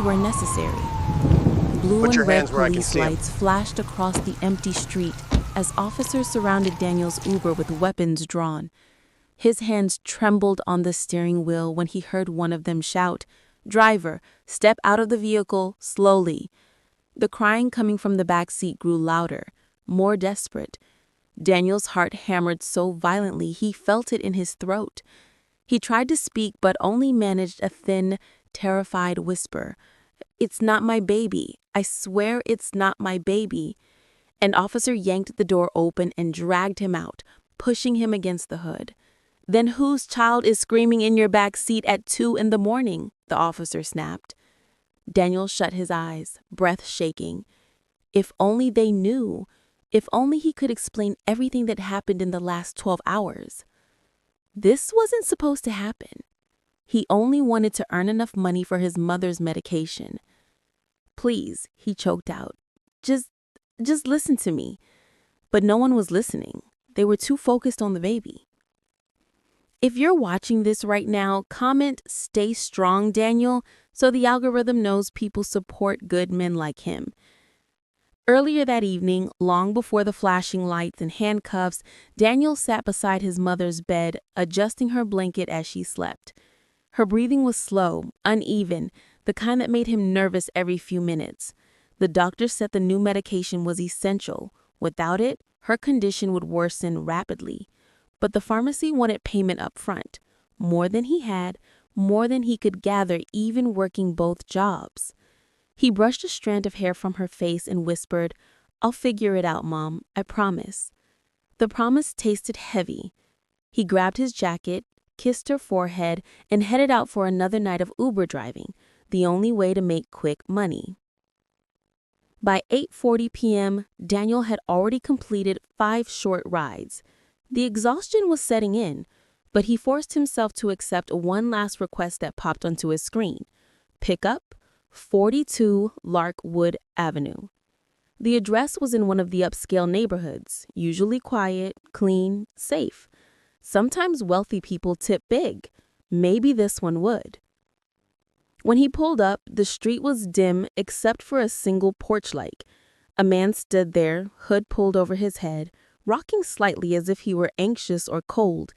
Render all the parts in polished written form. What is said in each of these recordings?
where necessary. Blue Put your and red hands where I can police see 'em. lights flashed across the empty street as officers surrounded Daniel's Uber with weapons drawn. His hands trembled on the steering wheel when he heard one of them shout, "Driver, step out of the vehicle, slowly." The crying coming from the back seat grew louder, more desperate. Daniel's heart hammered so violently he felt it in his throat. He tried to speak but only managed a thin, terrified whisper. "It's not my baby. I swear it's not my baby." An officer yanked the door open and dragged him out, pushing him against the hood. "Then whose child is screaming in your back seat at 2 in the morning?" the officer snapped. Daniel shut his eyes, breath shaking. If only they knew. If only he could explain everything that happened in the last 12 hours. This wasn't supposed to happen. He only wanted to earn enough money for his mother's medication. "Please," he choked out. Just listen to me." But no one was listening. They were too focused on the baby. If you're watching this right now, comment "Stay strong, Daniel," so the algorithm knows people support good men like him. Earlier that evening, long before the flashing lights and handcuffs, Daniel sat beside his mother's bed, adjusting her blanket as she slept. Her breathing was slow, uneven, the kind that made him nervous every few minutes. The doctor said the new medication was essential. Without it, her condition would worsen rapidly. But the pharmacy wanted payment up front, more than he had, more than he could gather even working both jobs. He brushed a strand of hair from her face and whispered, "I'll figure it out, Mom, I promise." The promise tasted heavy. He grabbed his jacket, kissed her forehead, and headed out for another night of Uber driving, the only way to make quick money. By 8:40 p.m., Daniel had already completed 5 short rides. The exhaustion was setting in, but he forced himself to accept one last request that popped onto his screen. Pick up 42 Larkwood Avenue. The address was in one of the upscale neighborhoods, usually quiet, clean, safe. Sometimes wealthy people tip big. Maybe this one would. When he pulled up, the street was dim except for a single porch light. A man stood there, hood pulled over his head, rocking slightly as if he were anxious or cold.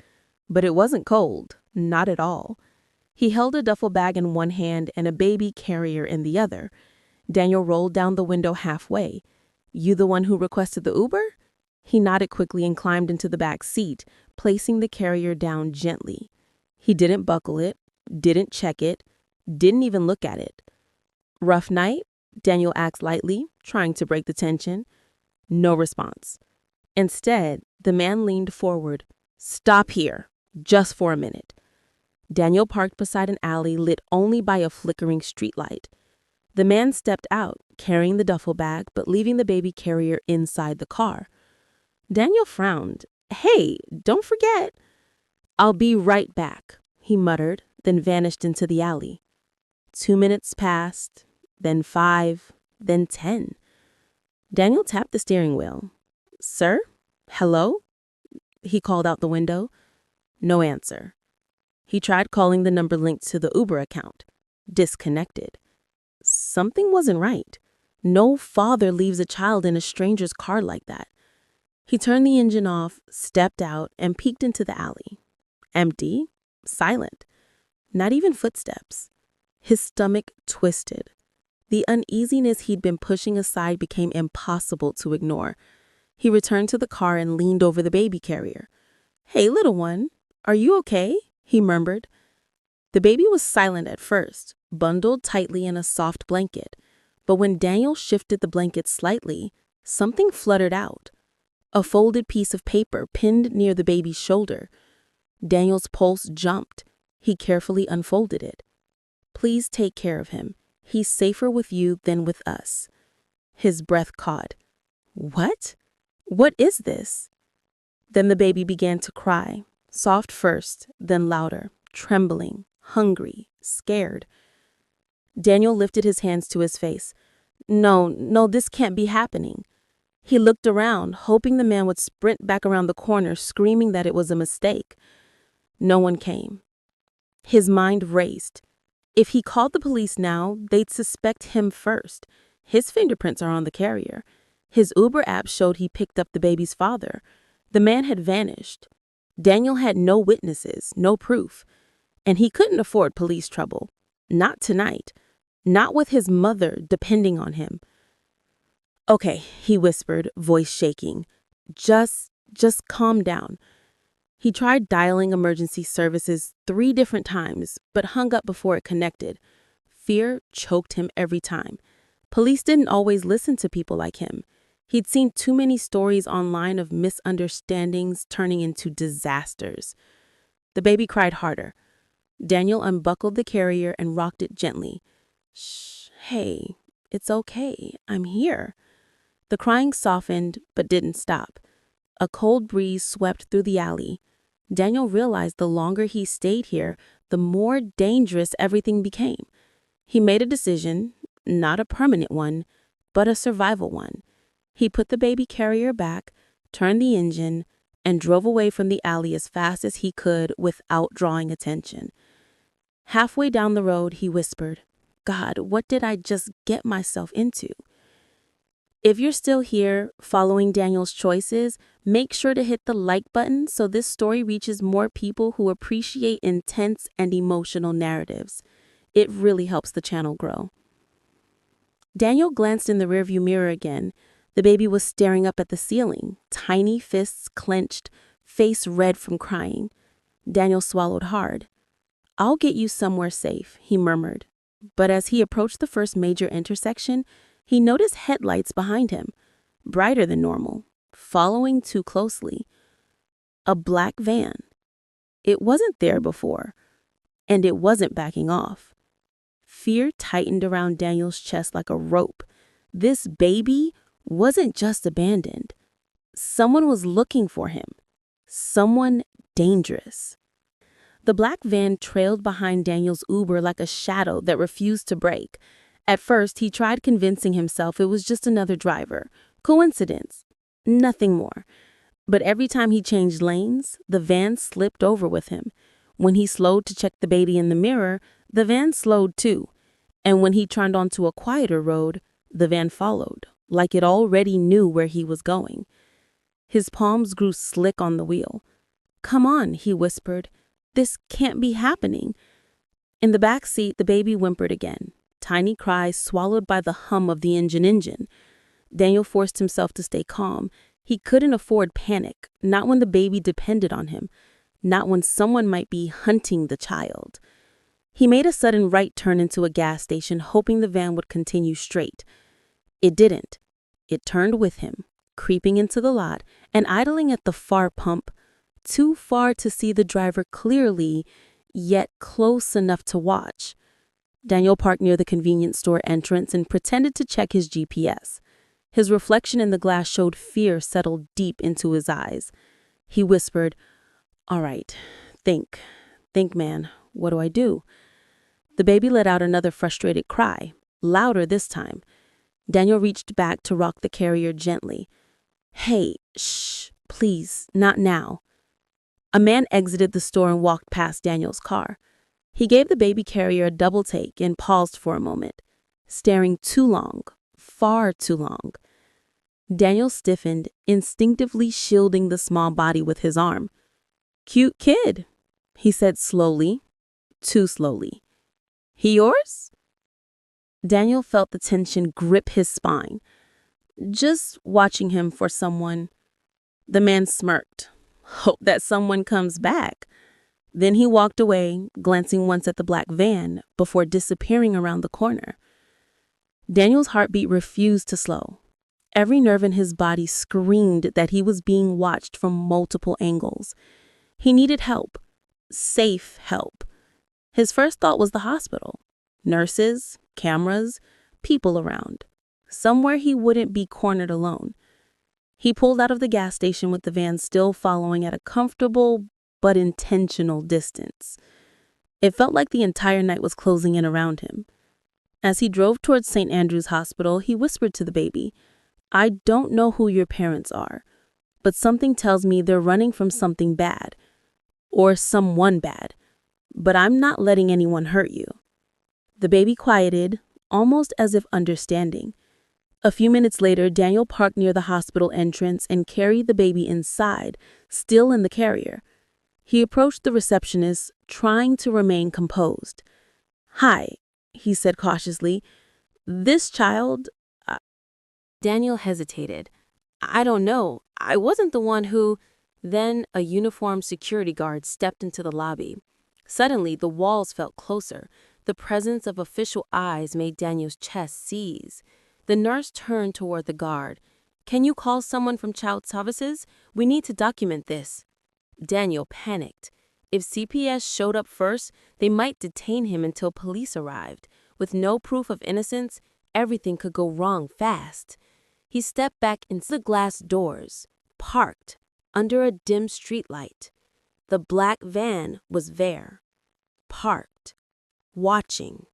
But it wasn't cold, not at all. He held a duffel bag in one hand and a baby carrier in the other. Daniel rolled down the window halfway. "You the one who requested the Uber?" He nodded quickly and climbed into the back seat, placing the carrier down gently. He didn't buckle it, didn't check it, didn't even look at it. "Rough night?" Daniel asked lightly, trying to break the tension. No response. Instead, the man leaned forward. "Stop here, just for a minute." Daniel parked beside an alley lit only by a flickering streetlight. The man stepped out, carrying the duffel bag, but leaving the baby carrier inside the car. Daniel frowned. "Hey, don't forget." "I'll be right back," he muttered, then vanished into the alley. 2 minutes passed, then 5, then 10. Daniel tapped the steering wheel. "Sir? Hello?" he called out the window. No answer. He tried calling the number linked to the Uber account. Disconnected. Something wasn't right. No father leaves a child in a stranger's car like that. He turned the engine off, stepped out, and peeked into the alley. Empty, silent. Not even footsteps. His stomach twisted. The uneasiness he'd been pushing aside became impossible to ignore. He returned to the car and leaned over the baby carrier. "Hey, little one, are you okay?" he murmured. The baby was silent at first, bundled tightly in a soft blanket. But when Daniel shifted the blanket slightly, something fluttered out. A folded piece of paper pinned near the baby's shoulder. Daniel's pulse jumped. He carefully unfolded it. "Please take care of him. He's safer with you than with us." His breath caught. "What? What is this?" Then the baby began to cry, soft first, then louder, trembling, hungry, scared. Daniel lifted his hands to his face. No, this can't be happening." He looked around, hoping the man would sprint back around the corner, screaming that it was a mistake. No one came. His mind raced. If he called the police now, they'd suspect him first. His fingerprints are on the carrier. His Uber app showed he picked up the baby's father. The man had vanished. Daniel had no witnesses, no proof. And he couldn't afford police trouble. Not tonight. Not with his mother depending on him. "Okay," he whispered, voice shaking. Just calm down." He tried dialing emergency services 3 different times, but hung up before it connected. Fear choked him every time. Police didn't always listen to people like him. He'd seen too many stories online of misunderstandings turning into disasters. The baby cried harder. Daniel unbuckled the carrier and rocked it gently. "Shh, hey, it's okay. I'm here." The crying softened, but didn't stop. A cold breeze swept through the alley. Daniel realized the longer he stayed here, the more dangerous everything became. He made a decision, not a permanent one, but a survival one. He put the baby carrier back, turned the engine, and drove away from the alley as fast as he could without drawing attention. Halfway down the road, he whispered, "God, what did I just get myself into?" If you're still here following Daniel's choices, make sure to hit the like button so this story reaches more people who appreciate intense and emotional narratives. It really helps the channel grow. Daniel glanced in the rearview mirror again. The baby was staring up at the ceiling, tiny fists clenched, face red from crying. Daniel swallowed hard. "I'll get you somewhere safe," he murmured. But as he approached the first major intersection, he noticed headlights behind him, brighter than normal, following too closely. A black van. It wasn't there before, and it wasn't backing off. Fear tightened around Daniel's chest like a rope. This baby wasn't just abandoned. Someone was looking for him. Someone dangerous. The black van trailed behind Daniel's Uber like a shadow that refused to break. At first, he tried convincing himself it was just another driver. Coincidence. Nothing more. But every time he changed lanes, the van slipped over with him. When he slowed to check the baby in the mirror, the van slowed too. And when he turned onto a quieter road, the van followed, like it already knew where he was going. His palms grew slick on the wheel. "Come on," he whispered. "This can't be happening." In the back seat, the baby whimpered again. Tiny cries swallowed by the hum of the engine. Daniel forced himself to stay calm. He couldn't afford panic, not when the baby depended on him, not when someone might be hunting the child. He made a sudden right turn into a gas station, hoping the van would continue straight. It didn't. It turned with him, creeping into the lot and idling at the far pump, too far to see the driver clearly, yet close enough to watch. Daniel parked near the convenience store entrance and pretended to check his GPS. His reflection in the glass showed fear settled deep into his eyes. He whispered, "All right, think, man, what do I do?" The baby let out another frustrated cry, louder this time. Daniel reached back to rock the carrier gently. "Hey, shh, please, not now." A man exited the store and walked past Daniel's car. He gave the baby carrier a double take and paused for a moment, staring too long, far too long. Daniel stiffened, instinctively shielding the small body with his arm. "Cute kid," he said slowly, too slowly. "He yours?" Daniel felt the tension grip his spine. "Just watching him for someone." The man smirked. "Hope that someone comes back." Then he walked away, glancing once at the black van before disappearing around the corner. Daniel's heartbeat refused to slow. Every nerve in his body screamed that he was being watched from multiple angles. He needed help, safe help. His first thought was the hospital. Nurses, cameras, people around. Somewhere he wouldn't be cornered alone. He pulled out of the gas station with the van still following at a comfortable but intentional distance. It felt like the entire night was closing in around him. As he drove towards St. Andrew's Hospital, he whispered to the baby, "I don't know who your parents are, but something tells me they're running from something bad, or someone bad, but I'm not letting anyone hurt you." The baby quieted, almost as if understanding. A few minutes later, Daniel parked near the hospital entrance and carried the baby inside, still in the carrier. He approached the receptionist, trying to remain composed. "Hi," he said cautiously. "This child—" Daniel hesitated. "I don't know. I wasn't the one who—" Then a uniformed security guard stepped into the lobby. Suddenly, the walls felt closer. The presence of official eyes made Daniel's chest seize. The nurse turned toward the guard. "Can you call someone from Child Services? We need to document this." Daniel panicked. If CPS showed up first, they might detain him until police arrived. With no proof of innocence, everything could go wrong fast. He stepped back into the glass doors, parked under a dim streetlight. The black van was there, parked, watching.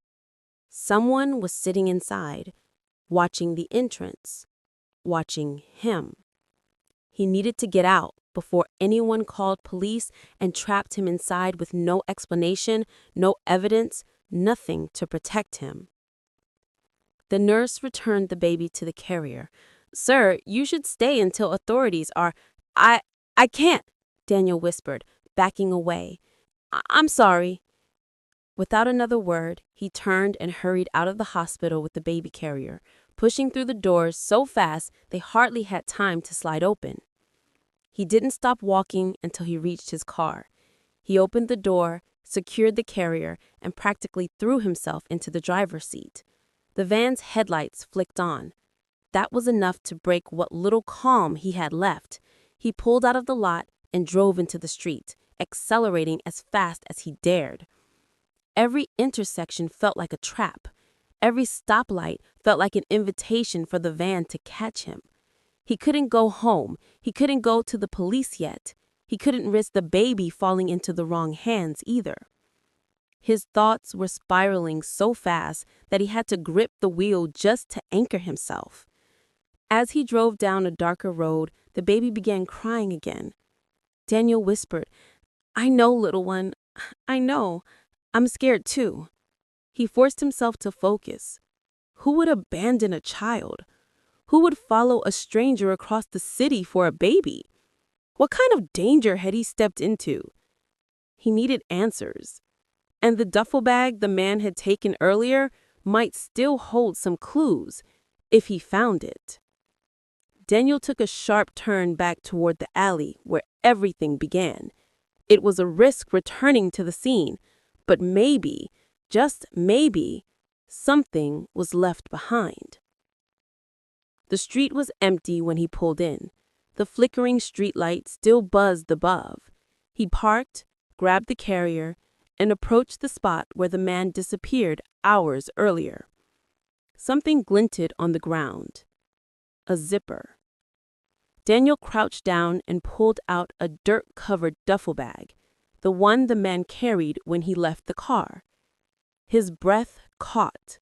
Someone was sitting inside, watching the entrance, watching him. He needed to get out before anyone called police and trapped him inside with no explanation, no evidence, nothing to protect him. The nurse returned the baby to the carrier. "Sir, you should stay until authorities are—" I can't," Daniel whispered, backing away. I'm sorry." Without another word, he turned and hurried out of the hospital with the baby carrier, pushing through the doors so fast they hardly had time to slide open. He didn't stop walking until he reached his car. He opened the door, secured the carrier, and practically threw himself into the driver's seat. The van's headlights flicked on. That was enough to break what little calm he had left. He pulled out of the lot and drove into the street, accelerating as fast as he dared. Every intersection felt like a trap. Every stoplight felt like an invitation for the van to catch him. He couldn't go home. He couldn't go to the police yet. He couldn't risk the baby falling into the wrong hands either. His thoughts were spiraling so fast that he had to grip the wheel just to anchor himself. As he drove down a darker road, the baby began crying again. Daniel whispered, "I know, little one. I know. I'm scared too." He forced himself to focus. Who would abandon a child? Who would follow a stranger across the city for a baby? What kind of danger had he stepped into? He needed answers. And the duffel bag the man had taken earlier might still hold some clues, if he found it. Daniel took a sharp turn back toward the alley where everything began. It was a risk returning to the scene, but maybe, just maybe, something was left behind. The street was empty when he pulled in. The flickering streetlight still buzzed above. He parked, grabbed the carrier, and approached the spot where the man disappeared hours earlier. Something glinted on the ground. A zipper. Daniel crouched down and pulled out a dirt-covered duffel bag, the one the man carried when he left the car. His breath caught.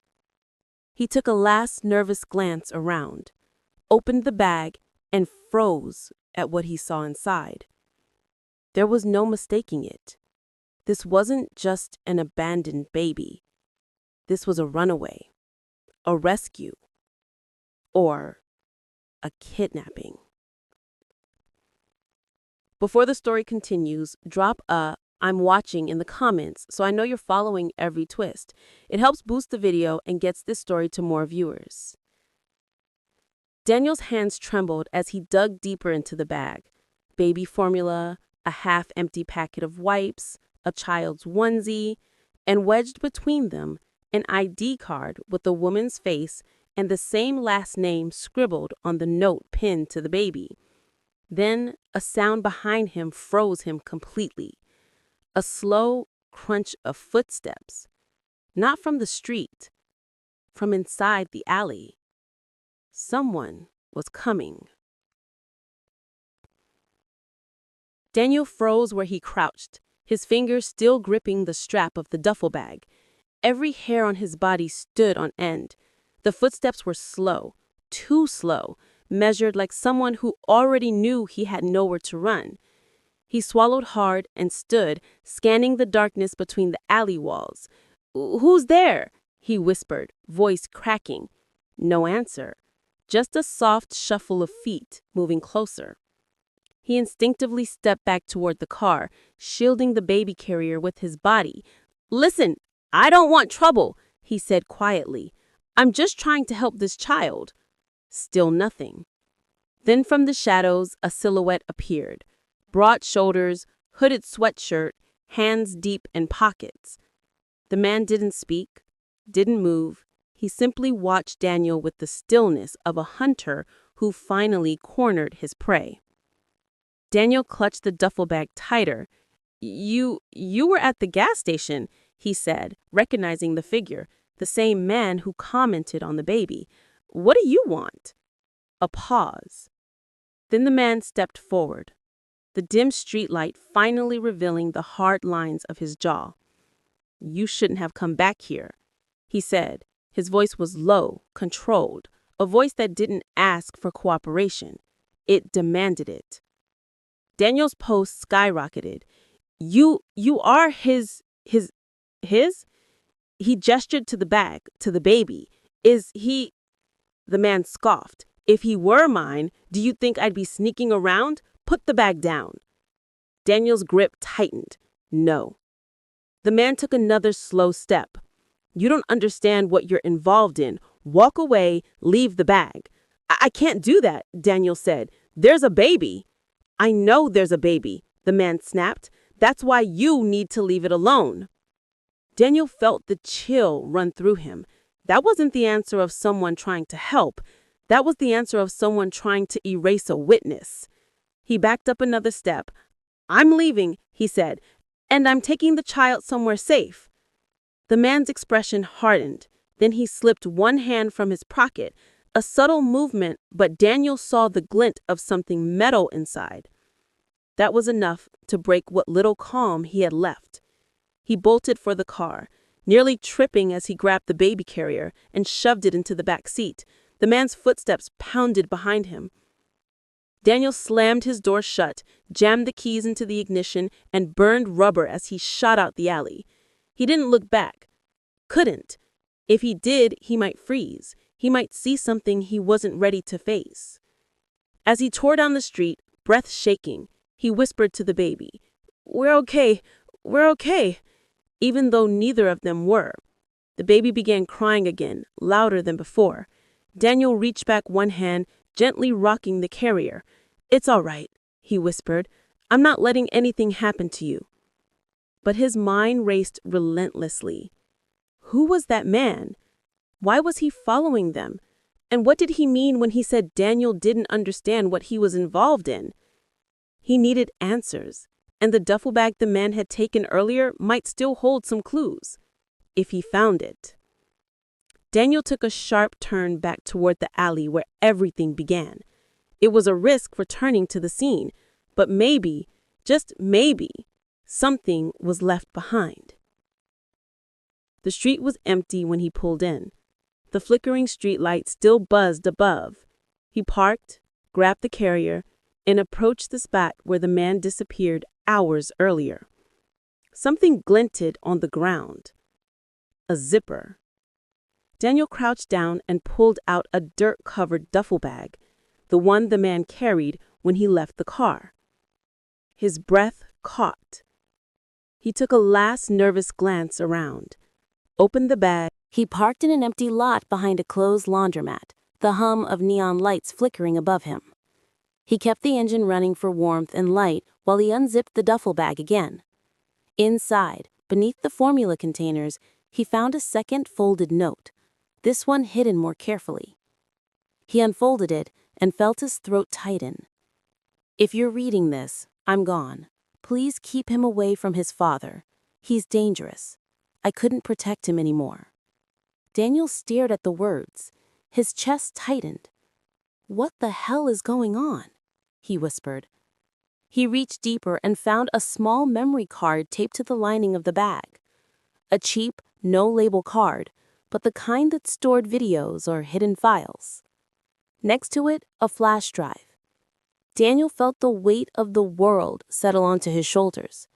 He took a last nervous glance around, opened the bag, and froze at what he saw inside. There was no mistaking it. This wasn't just an abandoned baby. This was a runaway, a rescue, or a kidnapping. Before the story continues, drop a "I'm watching" in the comments so I know you're following every twist. It helps boost the video and gets this story to more viewers. Daniel's hands trembled as he dug deeper into the bag. Baby formula, a half-empty packet of wipes, a child's onesie, and wedged between them, an ID card with a woman's face and the same last name scribbled on the note pinned to the baby. Then a sound behind him froze him completely. A slow crunch of footsteps. Not from the street, from inside the alley. Someone was coming. Daniel froze where he crouched, his fingers still gripping the strap of the duffel bag. Every hair on his body stood on end. The footsteps were slow, too slow, measured like someone who already knew he had nowhere to run. He swallowed hard and stood, scanning the darkness between the alley walls. "Who's there?" he whispered, voice cracking. No answer, just a soft shuffle of feet moving closer. He instinctively stepped back toward the car, shielding the baby carrier with his body. "Listen, I don't want trouble," he said quietly. "I'm just trying to help this child." Still nothing. Then from the shadows, a silhouette appeared. Broad shoulders, hooded sweatshirt, hands deep in pockets. The man didn't speak, didn't move. He simply watched Daniel with the stillness of a hunter who finally cornered his prey. Daniel clutched the duffel bag tighter. You were at the gas station," he said, recognizing the figure, the same man who commented on the baby. "What do you want?" A pause. Then the man stepped forward, the dim streetlight finally revealing the hard lines of his jaw. "You shouldn't have come back here," he said. His voice was low, controlled, a voice that didn't ask for cooperation. It demanded it. Daniel's pulse skyrocketed. You are his? He gestured to the bag, to the baby. "Is he?" The man scoffed. "If he were mine, do you think I'd be sneaking around? Put the bag down." Daniel's grip tightened. "No." The man took another slow step. "You don't understand what you're involved in. Walk away, leave the bag." I can't do that," Daniel said. "There's a baby." "I know there's a baby," the man snapped. "That's why you need to leave it alone." Daniel felt the chill run through him. That wasn't the answer of someone trying to help. That was the answer of someone trying to erase a witness. He backed up another step. "I'm leaving," he said, "and I'm taking the child somewhere safe." The man's expression hardened. Then he slipped one hand from his pocket. A subtle movement, but Daniel saw the glint of something metal inside. That was enough to break what little calm he had left. He bolted for the car, nearly tripping as he grabbed the baby carrier and shoved it into the back seat. The man's footsteps pounded behind him. Daniel slammed his door shut, jammed the keys into the ignition, and burned rubber as he shot out the alley. He didn't look back. Couldn't. If he did, he might freeze. He might see something he wasn't ready to face. As he tore down the street, breath shaking, he whispered to the baby, "We're okay. We're okay." Even though neither of them were. The baby began crying again, louder than before. Daniel reached back one hand, gently rocking the carrier. "It's all right," he whispered. "I'm not letting anything happen to you." But his mind raced relentlessly. Who was that man? Why was he following them? And what did he mean when he said Daniel didn't understand what he was involved in? He needed answers, and the duffel bag the man had taken earlier might still hold some clues, if he found it. Daniel took a sharp turn back toward the alley where everything began. It was a risk returning to the scene, but maybe, just maybe, something was left behind. The street was empty when he pulled in. The flickering streetlight still buzzed above. He parked, grabbed the carrier, and approached the spot where the man disappeared hours earlier. Something glinted on the ground. A zipper. Daniel crouched down and pulled out a dirt-covered duffel bag, the one the man carried when he left the car. His breath caught. He took a last nervous glance around, opened the bag. He parked in an empty lot behind a closed laundromat, the hum of neon lights flickering above him. He kept the engine running for warmth and light while he unzipped the duffel bag again. Inside, beneath the formula containers, he found a second folded note, this one hidden more carefully. He unfolded it and felt his throat tighten. "If you're reading this, I'm gone. Please keep him away from his father. He's dangerous. I couldn't protect him anymore." Daniel stared at the words. His chest tightened. "What the hell is going on?" he whispered. He reached deeper and found a small memory card taped to the lining of the bag. A cheap, no-label card, but the kind that stored videos or hidden files. Next to it, a flash drive. Daniel felt the weight of the world settle onto his shoulders.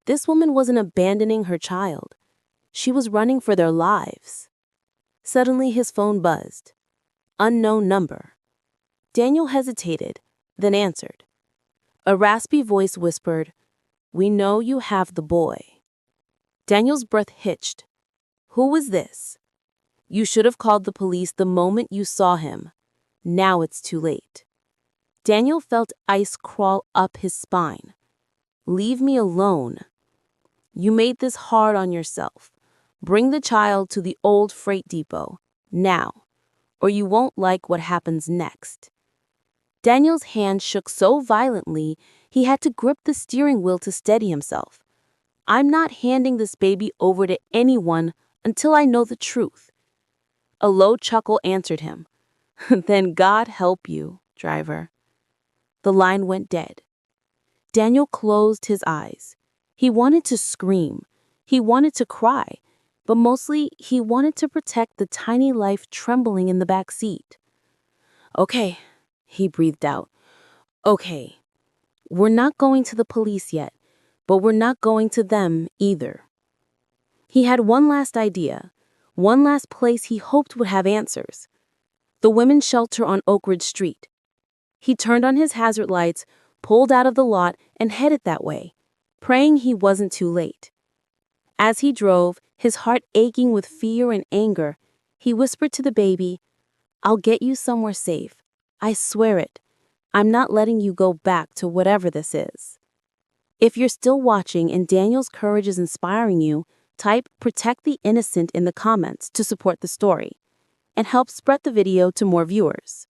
This woman wasn't abandoning her child. She was running for their lives. Suddenly his phone buzzed. Unknown number. Daniel hesitated, then answered. A raspy voice whispered, "We know you have the boy." Daniel's breath hitched. Who was this? You should have called the police the moment you saw him. Now it's too late. Daniel felt ice crawl up his spine. Leave me alone. You made this hard on yourself. Bring the child to the old freight depot, now, or you won't like what happens next. Daniel's hand shook so violently he had to grip the steering wheel to steady himself. I'm not handing this baby over to anyone until I know the truth. A low chuckle answered him. Then God help you, driver. The line went dead. Daniel closed his eyes. He wanted to scream. He wanted to cry. But mostly, he wanted to protect the tiny life trembling in the back seat. Okay, he breathed out. Okay, we're not going to the police yet, but we're not going to them either. He had one last idea, one last place he hoped would have answers. The women's shelter on Oak Ridge Street. He turned on his hazard lights, pulled out of the lot, and headed that way, praying he wasn't too late. As he drove, his heart aching with fear and anger, he whispered to the baby, I'll get you somewhere safe. I swear it. I'm not letting you go back to whatever this is. If you're still watching and Daniel's courage is inspiring you, type "Protect the Innocent" in the comments to support the story and help spread the video to more viewers.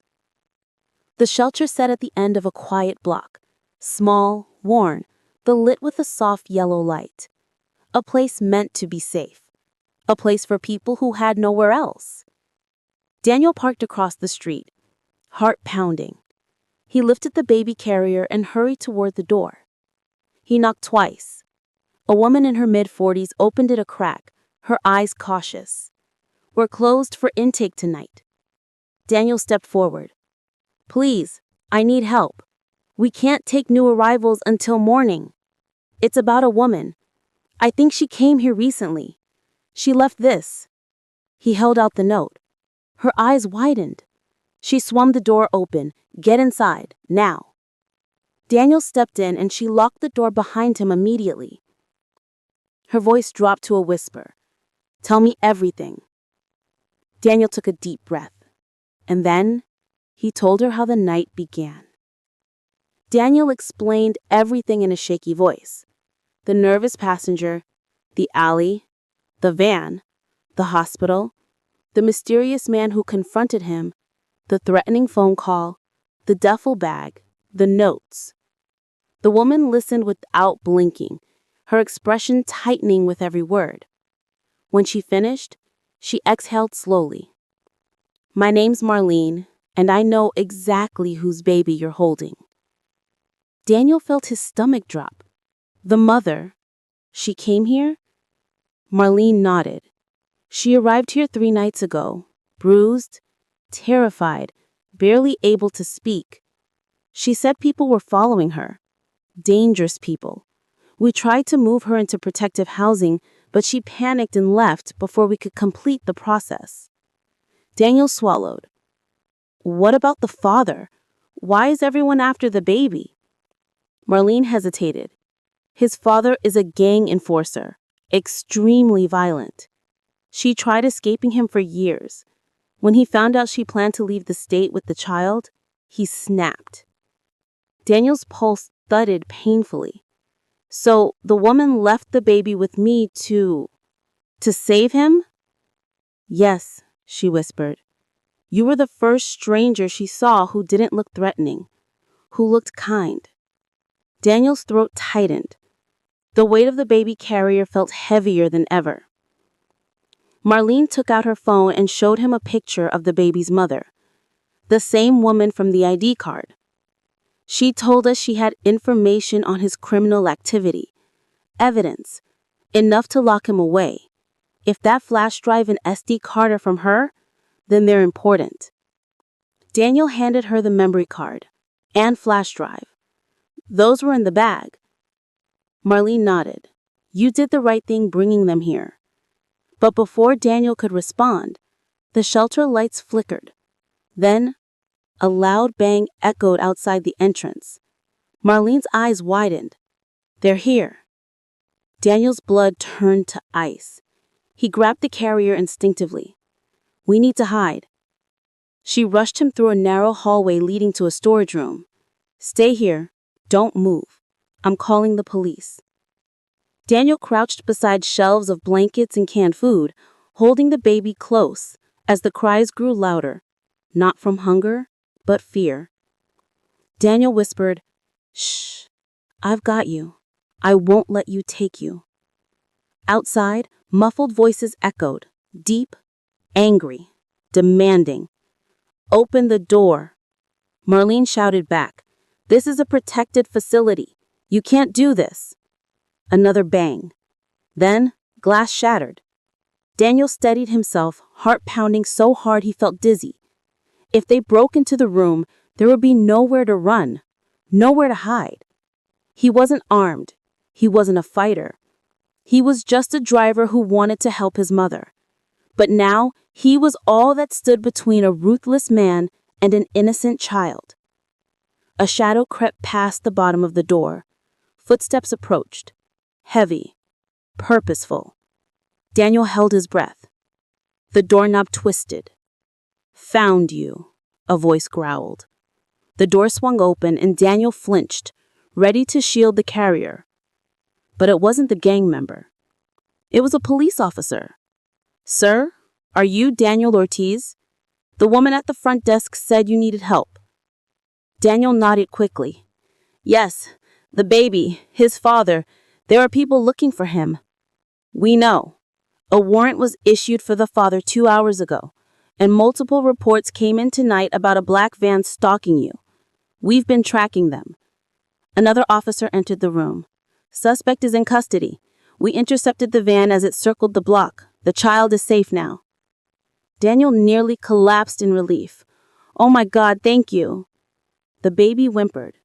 The shelter sat at the end of a quiet block, small, worn, but lit with a soft yellow light. A place meant to be safe. A place for people who had nowhere else. Daniel parked across the street, heart pounding. He lifted the baby carrier and hurried toward the door. He knocked twice. A woman in her mid-40s opened it a crack, her eyes cautious. We're closed for intake tonight. Daniel stepped forward. Please, I need help. We can't take new arrivals until morning. It's about a woman. I think she came here recently. She left this. He held out the note. Her eyes widened. She swung the door open. Get inside, now. Daniel stepped in and she locked the door behind him immediately. Her voice dropped to a whisper. Tell me everything. Daniel took a deep breath. And then, he told her how the night began. Daniel explained everything in a shaky voice. The nervous passenger, the alley, the van, the hospital, the mysterious man who confronted him, the threatening phone call, the duffel bag, the notes. The woman listened without blinking, her expression tightening with every word. When she finished, she exhaled slowly. My name's Marlene, and I know exactly whose baby you're holding. Daniel felt his stomach drop. The mother. She came here? Marlene nodded. She arrived here 3 nights ago, bruised, terrified, barely able to speak. She said people were following her. Dangerous people. We tried to move her into protective housing, but she panicked and left before we could complete the process. Daniel swallowed. What about the father? Why is everyone after the baby? Marlene hesitated. His father is a gang enforcer, extremely violent. She tried escaping him for years. When he found out she planned to leave the state with the child, he snapped. Daniel's pulse thudded painfully. So the woman left the baby with me to save him? Yes, she whispered. You were the first stranger she saw who didn't look threatening, who looked kind. Daniel's throat tightened. The weight of the baby carrier felt heavier than ever. Marlene took out her phone and showed him a picture of the baby's mother, the same woman from the ID card. She told us she had information on his criminal activity, evidence, enough to lock him away. If that flash drive and SD card are from her, then they're important. Daniel handed her the memory card and flash drive. Those were in the bag. Marlene nodded. You did the right thing bringing them here. But before Daniel could respond, The shelter lights flickered. Then, a loud bang echoed outside the entrance. Marlene's eyes widened. They're here. Daniel's blood turned to ice. He grabbed the carrier instinctively. We need to hide. She rushed him through a narrow hallway leading to a storage room. Stay here. Don't move. I'm calling the police. Daniel crouched beside shelves of blankets and canned food, holding the baby close as the cries grew louder, not from hunger, but fear. Daniel whispered, Shh, I've got you. I won't let you take you. Outside, muffled voices echoed, deep, angry, demanding. Open the door. Marlene shouted back, This is a protected facility. You can't do this. Another bang. Then, glass shattered. Daniel steadied himself, heart pounding so hard he felt dizzy. If they broke into the room, there would be nowhere to run, nowhere to hide. He wasn't armed. He wasn't a fighter. He was just a driver who wanted to help his mother. But now, he was all that stood between a ruthless man and an innocent child. A shadow crept past the bottom of the door. Footsteps approached. Heavy. Purposeful. Daniel held his breath. The doorknob twisted. Found you, a voice growled. The door swung open and Daniel flinched, ready to shield the carrier. But it wasn't the gang member. It was a police officer. Sir, are you Daniel Ortiz? The woman at the front desk said you needed help. Daniel nodded quickly. Yes, the baby, his father. There are people looking for him. We know. A warrant was issued for the father 2 hours ago, and multiple reports came in tonight about a black van stalking you. We've been tracking them. Another officer entered the room. Suspect is in custody. We intercepted the van as it circled the block. The child is safe now. Daniel nearly collapsed in relief. Oh my God, thank you. The baby whimpered.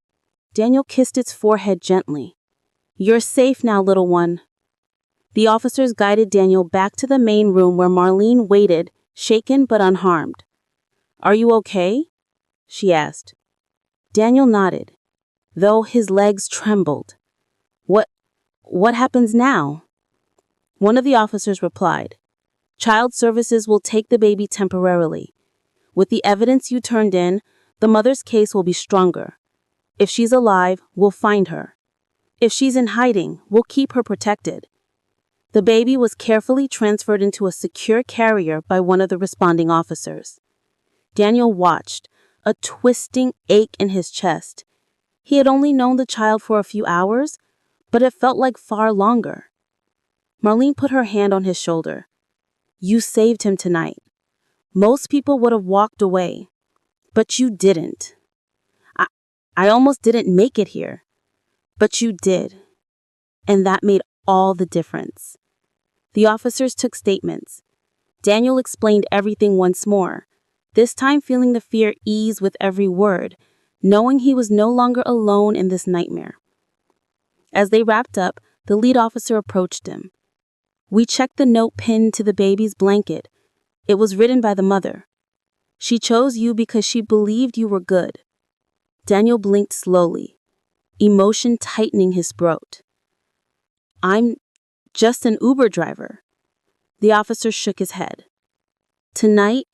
Daniel kissed its forehead gently. You're safe now, little one. The officers guided Daniel back to the main room where Marlene waited, shaken but unharmed. Are you okay? She asked. Daniel nodded, though his legs trembled. What happens now? One of the officers replied, Child Services will take the baby temporarily. With the evidence you turned in, the mother's case will be stronger. If she's alive, we'll find her. If she's in hiding, we'll keep her protected. The baby was carefully transferred into a secure carrier by one of the responding officers. Daniel watched, a twisting ache in his chest. He had only known the child for a few hours, but it felt like far longer. Marlene put her hand on his shoulder. You saved him tonight. Most people would have walked away, but you didn't. I almost didn't make it here, but you did. And that made all the difference. The officers took statements. Daniel explained everything once more, this time feeling the fear ease with every word, knowing he was no longer alone in this nightmare. As they wrapped up, the lead officer approached him. We checked the note pinned to the baby's blanket. It was written by the mother. She chose you because she believed you were good. Daniel blinked slowly, emotion tightening his throat. I'm just an Uber driver. The officer shook his head. Tonight,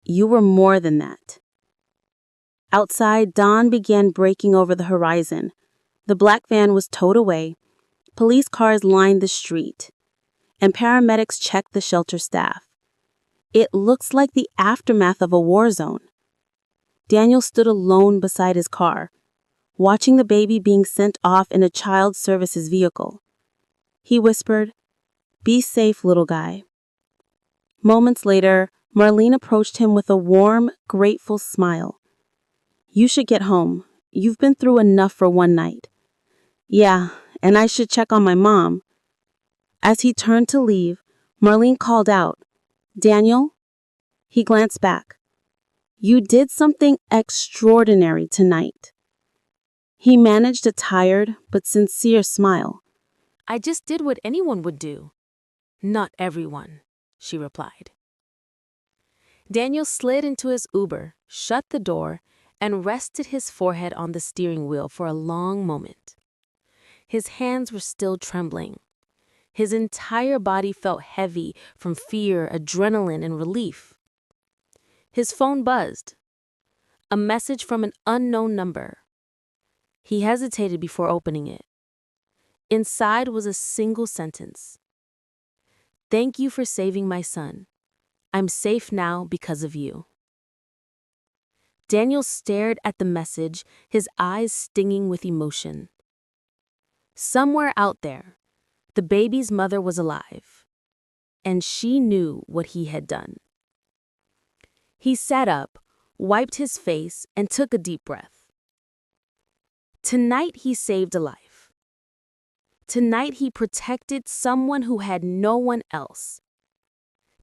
you were more than that. Outside, dawn began breaking over the horizon. The black van was towed away. Police cars lined the street, and paramedics checked the shelter staff. It looks like the aftermath of a war zone. Daniel stood alone beside his car, watching the baby being sent off in a child services vehicle. He whispered, Be safe, little guy. Moments later, Marlene approached him with a warm, grateful smile. You should get home. You've been through enough for one night. Yeah, and I should check on my mom. As he turned to leave, Marlene called out, Daniel? He glanced back. You did something extraordinary tonight. He managed a tired but sincere smile. I just did what anyone would do. Not everyone, she replied. Daniel slid into his Uber, shut the door, and rested his forehead on the steering wheel for a long moment. His hands were still trembling. His entire body felt heavy from fear, adrenaline, and relief. His phone buzzed. A message from an unknown number. He hesitated before opening it. Inside was a single sentence. "Thank you for saving my son. I'm safe now because of you." Daniel stared at the message, his eyes stinging with emotion. Somewhere out there, the baby's mother was alive, and she knew what he had done. He sat up, wiped his face, and took a deep breath. Tonight he saved a life. Tonight he protected someone who had no one else.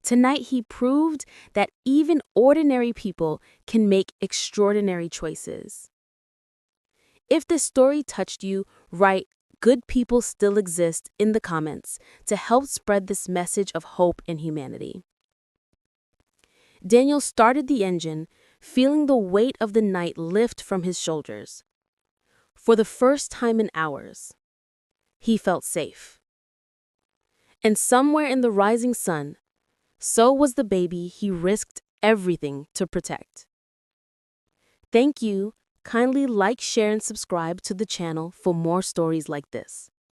Tonight he proved that even ordinary people can make extraordinary choices. If this story touched you, write "Good people still exist" in the comments to help spread this message of hope and humanity. Daniel started the engine, feeling the weight of the night lift from his shoulders. For the first time in hours, he felt safe. And somewhere in the rising sun, so was the baby he risked everything to protect. Thank you. Kindly like, share, and subscribe to the channel for more stories like this.